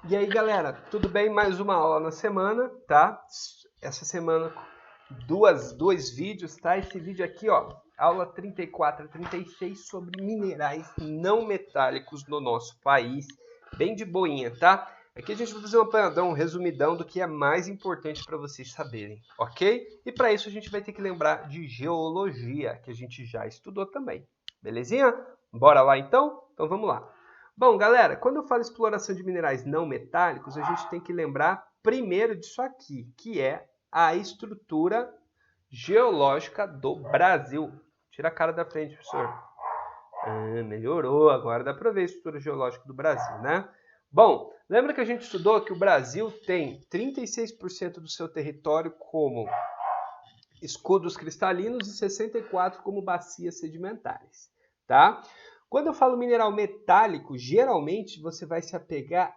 E aí, galera, tudo bem? Mais uma aula na semana, tá? Essa semana, dois vídeos, tá? Esse vídeo aqui, ó, aula 34 a 36 sobre minerais não metálicos no nosso país. Bem de boinha, tá? Aqui a gente vai fazer um apanhadão, um resumidão do que é mais importante para vocês saberem, ok? E para isso a gente vai ter que lembrar de geologia, que a gente já estudou também. Belezinha? Bora lá então? Então vamos lá. Bom, galera, quando eu falo exploração de minerais não metálicos, a gente tem que lembrar primeiro disso aqui, que é a estrutura geológica do Brasil. Tira a cara da frente, professor. Melhorou, agora dá para ver a estrutura geológica do Brasil, né? Bom, lembra que a gente estudou que o Brasil tem 36% do seu território como escudos cristalinos e 64% como bacias sedimentares, tá? Quando eu falo mineral metálico, geralmente você vai se apegar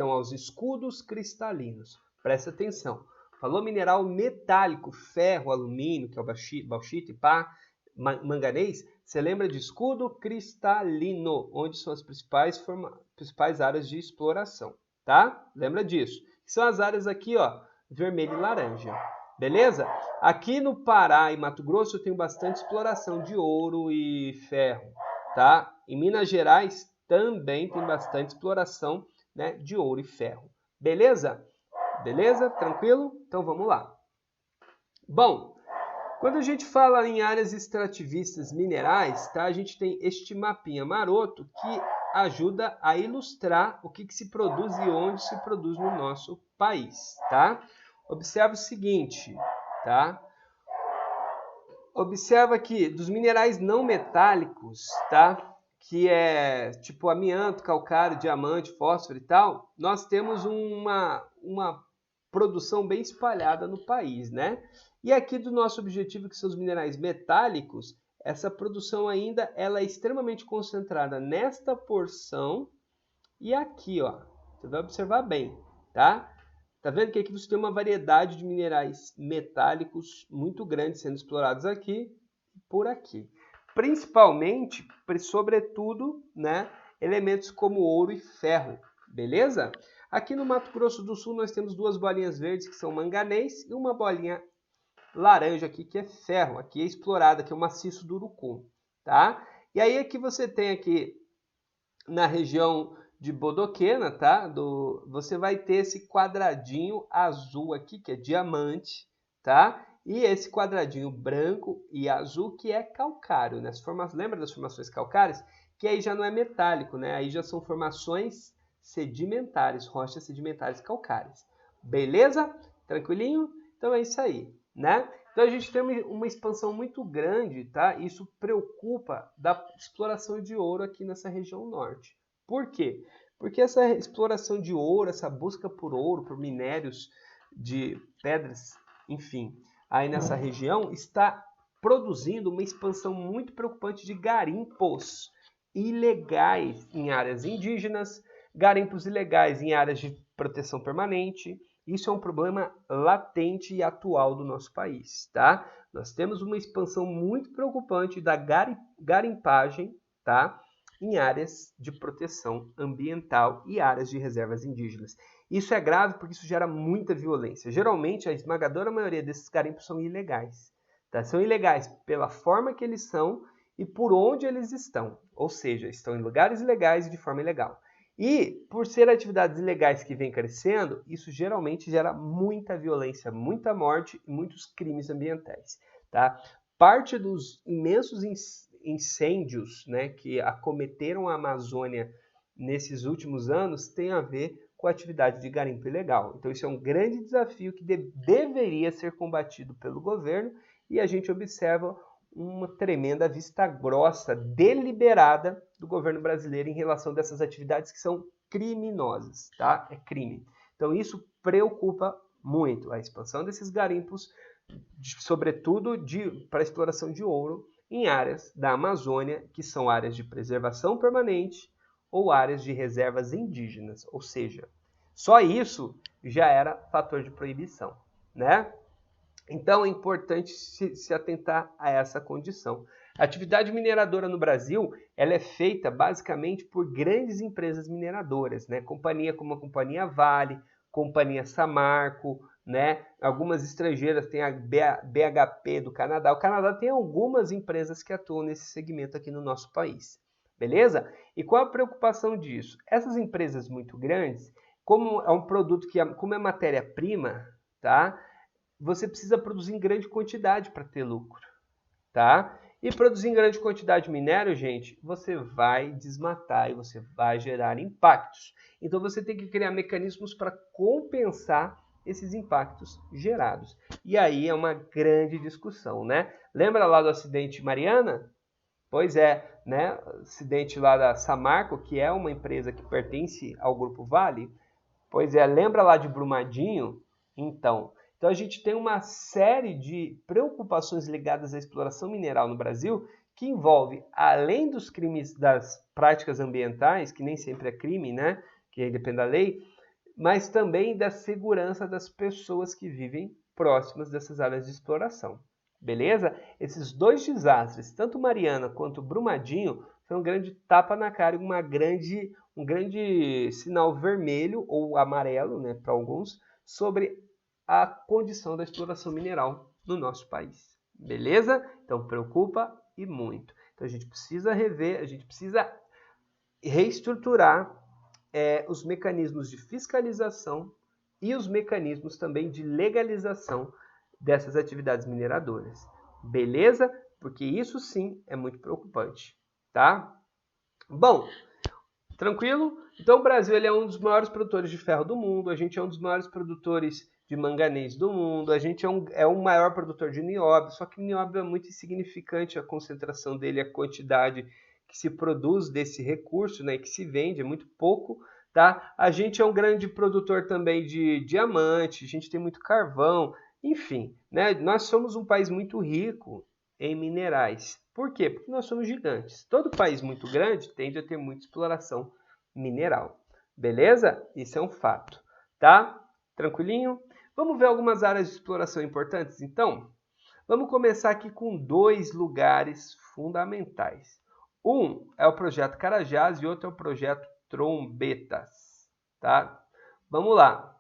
aos escudos cristalinos. Presta atenção. Falou mineral metálico, ferro, alumínio, que é o bauxita, pá, manganês, você lembra de escudo cristalino, onde são as principais áreas de exploração, tá? Lembra disso. São as áreas aqui, ó, vermelho e laranja. Beleza? Aqui no Pará e Mato Grosso eu tenho bastante exploração de ouro e ferro, tá? Em Minas Gerais também tem bastante exploração, né, de ouro e ferro. Beleza? Beleza? Tranquilo? Então vamos lá. Bom, quando a gente fala em áreas extrativistas minerais, tá? A gente tem este mapinha maroto que ajuda a ilustrar o que se produz e onde se produz no nosso país, tá? Observa o seguinte, tá? Observa que dos minerais não metálicos, tá? Que é tipo amianto, calcário, diamante, fósforo e tal, nós temos uma produção bem espalhada no país, né? E aqui do nosso objetivo, que são os minerais metálicos, essa produção ainda ela é extremamente concentrada nesta porção e aqui, ó. Você vai observar bem, tá? Tá vendo que aqui você tem uma variedade de minerais metálicos muito grande sendo explorados aqui e por aqui. Principalmente, sobretudo, né, elementos como ouro e ferro, beleza? Aqui no Mato Grosso do Sul nós temos duas bolinhas verdes que são manganês e uma bolinha laranja aqui que é ferro, aqui é explorada, que é o maciço do Urucum, tá? E aí aqui você tem aqui na região de Bodoquena, tá? Você vai ter esse quadradinho azul aqui, que é diamante, tá? E esse quadradinho branco e azul, que é calcário, né? Lembra das formações calcárias? Que aí já não é metálico, né? Aí já são formações sedimentares, rochas sedimentares calcárias. Beleza? Tranquilinho? Então é isso aí, né? Então a gente tem uma expansão muito grande, tá? Isso preocupa da exploração de ouro aqui nessa região norte. Por quê? Porque essa exploração de ouro, essa busca por ouro, por minérios de pedras, enfim, aí nessa região está produzindo uma expansão muito preocupante de garimpos ilegais em áreas indígenas, garimpos ilegais em áreas de proteção permanente. Isso é um problema latente e atual do nosso país, tá? Nós temos uma expansão muito preocupante da garimpagem, tá? Em áreas de proteção ambiental e áreas de reservas indígenas. Isso é grave porque isso gera muita violência. Geralmente, a esmagadora maioria desses garimpos são ilegais. Tá? São ilegais pela forma que eles são e por onde eles estão. Ou seja, estão em lugares ilegais e de forma ilegal. E, por ser atividades ilegais que vêm crescendo, isso geralmente gera muita violência, muita morte e muitos crimes ambientais. Tá? Parte dos imensos incêndios, né, que acometeram a Amazônia nesses últimos anos tem a ver com a atividade de garimpo ilegal. Então isso é um grande desafio que deveria ser combatido pelo governo e a gente observa uma tremenda vista grossa, deliberada do governo brasileiro em relação dessas atividades que são criminosas, tá? É crime. Então isso preocupa muito a expansão desses garimpos, sobretudo para a exploração de ouro em áreas da Amazônia, que são áreas de preservação permanente ou áreas de reservas indígenas, ou seja, só isso já era fator de proibição, né? Então é importante se atentar a essa condição. A atividade mineradora no Brasil, ela é feita basicamente por grandes empresas mineradoras, né? Companhia como a Companhia Vale, Companhia Samarco, né? Algumas estrangeiras, tem a BHP do Canadá. O Canadá tem algumas empresas que atuam nesse segmento aqui no nosso país, beleza? E qual a preocupação disso? Essas empresas muito grandes, como é um produto que, como é matéria-prima, tá? Você precisa produzir em grande quantidade para ter lucro, tá? E produzir em grande quantidade de minério, gente, você vai desmatar e você vai gerar impactos. Então você tem que criar mecanismos para compensar esses impactos gerados. E aí é uma grande discussão, né? Lembra lá do acidente Mariana? Pois é, né? Acidente lá da Samarco, que é uma empresa que pertence ao Grupo Vale. Pois é, lembra lá de Brumadinho? Então a gente tem uma série de preocupações ligadas à exploração mineral no Brasil que envolve, além dos crimes das práticas ambientais, que nem sempre é crime, né? Que depende da lei, mas também da segurança das pessoas que vivem próximas dessas áreas de exploração. Beleza? Esses dois desastres, tanto Mariana quanto Brumadinho, foi um grande tapa na cara e um grande sinal vermelho ou amarelo, né, para alguns, sobre a condição da exploração mineral no nosso país. Beleza? Então preocupa e muito. Então a gente precisa rever, a gente precisa reestruturar os mecanismos de fiscalização e os mecanismos também de legalização dessas atividades mineradoras. Beleza? Porque isso sim é muito preocupante, tá? Bom, tranquilo? Então o Brasil ele é um dos maiores produtores de ferro do mundo, a gente é um dos maiores produtores de manganês do mundo, a gente é o maior produtor de nióbio, só que o nióbio é muito insignificante, a concentração dele, a quantidade que se produz desse recurso, né, que se vende, é muito pouco, tá? A gente é um grande produtor também de diamante, a gente tem muito carvão, enfim, né? Nós somos um país muito rico em minerais. Por quê? Porque nós somos gigantes. Todo país muito grande tende a ter muita exploração mineral. Beleza? Isso é um fato, tá? Tranquilinho? Vamos ver algumas áreas de exploração importantes, então? Vamos começar aqui com dois lugares fundamentais. Um é o projeto Carajás e outro é o projeto Trombetas, tá? Vamos lá.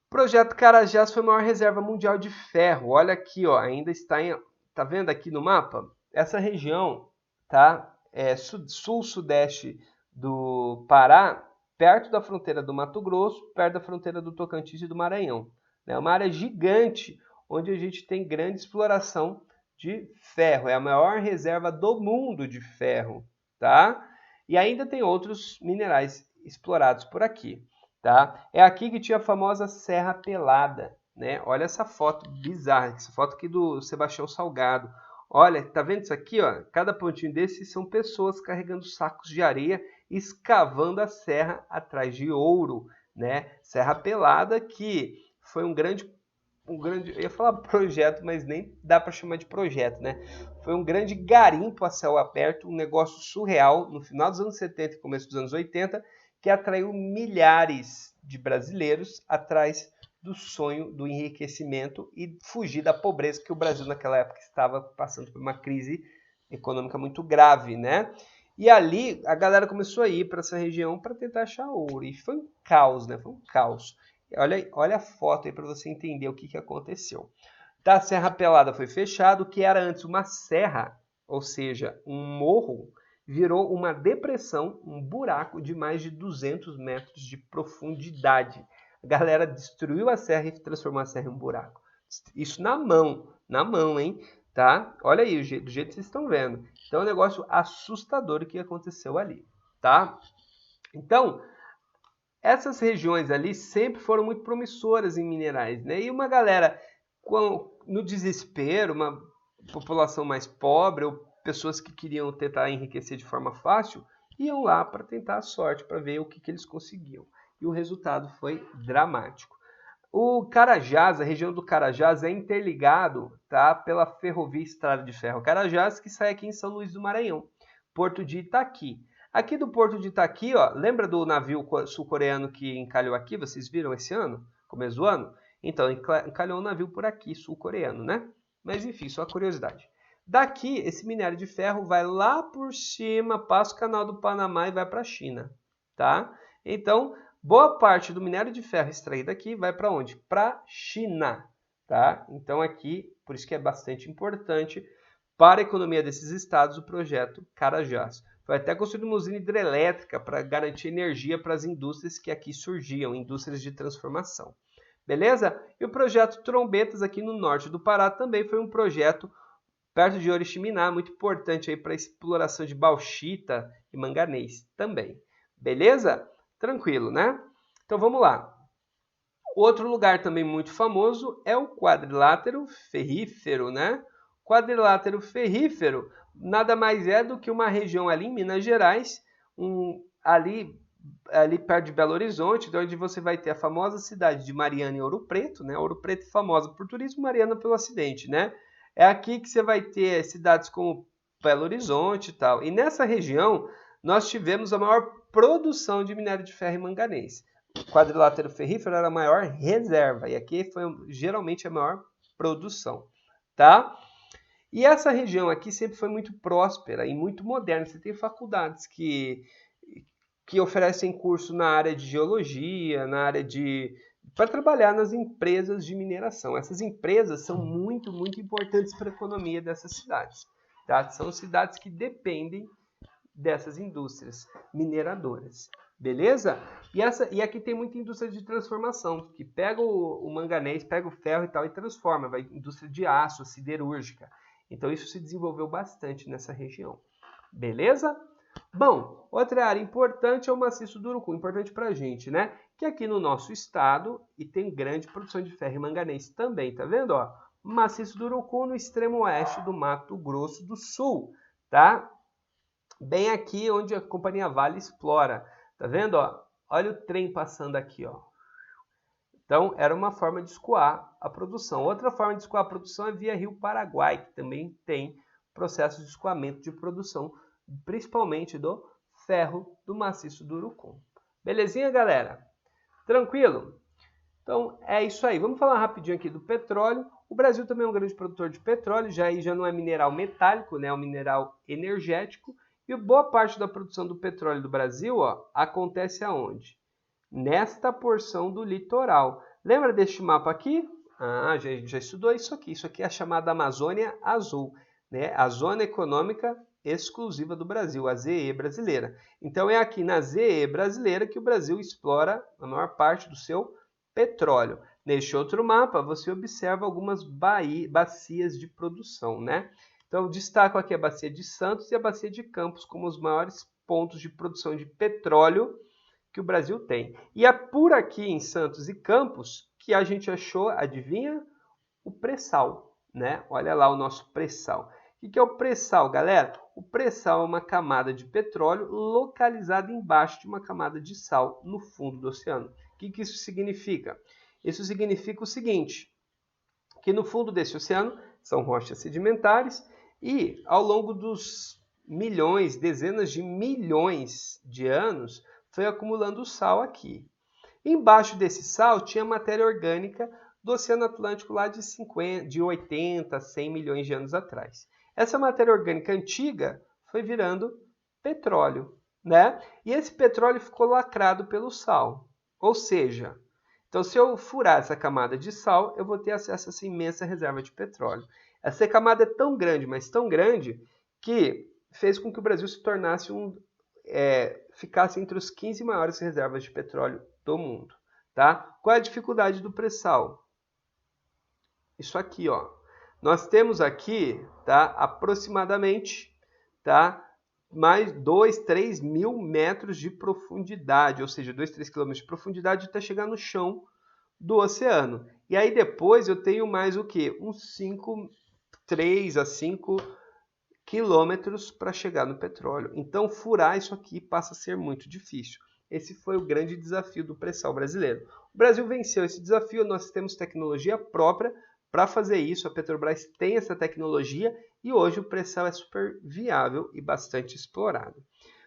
O projeto Carajás foi a maior reserva mundial de ferro. Olha aqui, ó, ainda está em... Tá vendo aqui no mapa? Essa região, tá? É sul-sudeste do Pará, perto da fronteira do Mato Grosso, perto da fronteira do Tocantins e do Maranhão. É uma área gigante, onde a gente tem grande exploração de ferro. É a maior reserva do mundo de ferro, tá? E ainda tem outros minerais explorados por aqui, tá? É aqui que tinha a famosa Serra Pelada, né? Olha essa foto bizarra, essa foto aqui do Sebastião Salgado. Olha, tá vendo isso aqui, ó? Cada pontinho desse são pessoas carregando sacos de areia, escavando a serra atrás de ouro, né? Serra Pelada, que foi um grande, eu ia falar projeto, mas nem dá para chamar de projeto, né? Foi um grande garimpo a céu aberto, um negócio surreal no final dos anos 70 e começo dos anos 80, que atraiu milhares de brasileiros atrás do sonho do enriquecimento e fugir da pobreza que o Brasil naquela época estava passando por uma crise econômica muito grave, né? E ali a galera começou a ir para essa região para tentar achar ouro. E foi um caos, né? Foi um caos. Olha a foto aí para você entender o que aconteceu. Tá, a Serra Pelada foi fechada, o que era antes uma serra, ou seja, um morro, virou uma depressão, um buraco de mais de 200 metros de profundidade. A galera destruiu a serra e transformou a serra em um buraco. Isso na mão, hein? Tá? Olha aí, do jeito que vocês estão vendo. Então é um negócio assustador o que aconteceu ali, tá? Então, essas regiões ali sempre foram muito promissoras em minerais, né? E uma galera no desespero, uma população mais pobre ou pessoas que queriam tentar enriquecer de forma fácil, iam lá para tentar a sorte, para ver o que eles conseguiam. E o resultado foi dramático. O Carajás, a região do Carajás, é interligado, tá, pela ferrovia Estrada de Ferro Carajás, que sai aqui em São Luís do Maranhão, Porto de Itaqui. Aqui do Porto de Itaqui, ó, lembra do navio sul-coreano que encalhou aqui? Vocês viram esse ano? Começo do ano? Então, encalhou um navio por aqui, sul-coreano, né? Mas enfim, só curiosidade. Daqui, esse minério de ferro vai lá por cima, passa o canal do Panamá e vai para a China, tá? Então, boa parte do minério de ferro extraído aqui vai para onde? Para a China, tá? Então aqui, por isso que é bastante importante para a economia desses estados o projeto Carajás. Foi até construído uma usina hidrelétrica para garantir energia para as indústrias que aqui surgiam, indústrias de transformação. Beleza? E o projeto Trombetas aqui no norte do Pará também foi um projeto perto de Oriximiná, muito importante aí para a exploração de bauxita e manganês também. Beleza? Tranquilo, né? Então vamos lá. Outro lugar também muito famoso é o quadrilátero ferrífero, né? Quadrilátero ferrífero nada mais é do que uma região ali em Minas Gerais, ali perto de Belo Horizonte, onde você vai ter a famosa cidade de Mariana e Ouro Preto, né? Ouro Preto famosa por turismo, Mariana pelo acidente, né? É aqui que você vai ter cidades como Belo Horizonte e tal. E nessa região, nós tivemos a maior produção de minério de ferro e manganês. O quadrilátero ferrífero era a maior reserva, e aqui foi geralmente a maior produção, tá? E essa região aqui sempre foi muito próspera e muito moderna. Você tem faculdades que oferecem curso na área de geologia, na área para trabalhar nas empresas de mineração. Essas empresas são muito, muito importantes para a economia dessas cidades. Tá? São cidades que dependem dessas indústrias mineradoras. Beleza? E aqui tem muita indústria de transformação, que pega o manganês, pega o ferro e tal e transforma. Vai indústria de aço, siderúrgica. Então isso se desenvolveu bastante nessa região. Beleza? Bom, outra área importante é o maciço do Urucum, importante para a gente, né? Que aqui no nosso estado e tem grande produção de ferro e manganês também, tá vendo? Ó, maciço do Urucum no extremo oeste do Mato Grosso do Sul, tá? Bem aqui onde a Companhia Vale explora, tá vendo? Ó? Olha o trem passando aqui, ó. Então, era uma forma de escoar a produção. Outra forma de escoar a produção é via Rio Paraguai, que também tem processo de escoamento de produção, principalmente do ferro do maciço do Urucum. Belezinha, galera? Tranquilo? Então, é isso aí. Vamos falar rapidinho aqui do petróleo. O Brasil também é um grande produtor de petróleo, já não é mineral metálico, né? É um mineral energético. E boa parte da produção do petróleo do Brasil, ó, acontece aonde? Nesta porção do litoral. Lembra deste mapa aqui? Ah, já estudou isso aqui. Isso aqui é a chamada Amazônia Azul, né? A Zona Econômica Exclusiva do Brasil, a ZE brasileira. Então é aqui na ZE brasileira que o Brasil explora a maior parte do seu petróleo. Neste outro mapa, você observa algumas bacias de produção, né? Então, eu destaco aqui a Bacia de Santos e a Bacia de Campos como os maiores pontos de produção de petróleo que o Brasil tem. E é por aqui em Santos e Campos que a gente achou, adivinha? O pré-sal, né? Olha lá o nosso pré-sal. O que é o pré-sal, galera? O pré-sal é uma camada de petróleo localizada embaixo de uma camada de sal no fundo do oceano. O que isso significa? Isso significa o seguinte, que no fundo desse oceano são rochas sedimentares e ao longo dos milhões, dezenas de milhões de anos, foi acumulando sal aqui. Embaixo desse sal tinha matéria orgânica do Oceano Atlântico lá de 80, 100 milhões de anos atrás. Essa matéria orgânica antiga foi virando petróleo, né? E esse petróleo ficou lacrado pelo sal. Ou seja, então se eu furar essa camada de sal, eu vou ter acesso a essa imensa reserva de petróleo. Essa camada é tão grande, mas tão grande, que fez com que o Brasil se tornasse ficasse entre os 15 maiores reservas de petróleo do mundo. Tá? Qual é a dificuldade do pré-sal? Isso aqui, ó. Nós temos aqui, tá, aproximadamente, tá, mais 2, 3 mil metros de profundidade, ou seja, 2, 3 quilômetros de profundidade até chegar no chão do oceano. E aí depois eu tenho mais o quê? Uns 3 a 5 quilômetros para chegar no petróleo. Então, furar isso aqui passa a ser muito difícil. Esse foi o grande desafio do pré-sal brasileiro. O Brasil venceu esse desafio, nós temos tecnologia própria para fazer isso. A Petrobras tem essa tecnologia e hoje o pré-sal é super viável e bastante explorado.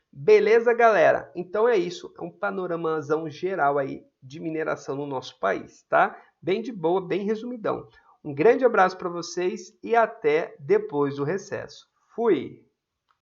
Beleza, galera? Então é isso, é um panoramazão geral aí de mineração no nosso país, tá? Bem de boa, bem resumidão. Um grande abraço para vocês e até depois do recesso. Fui!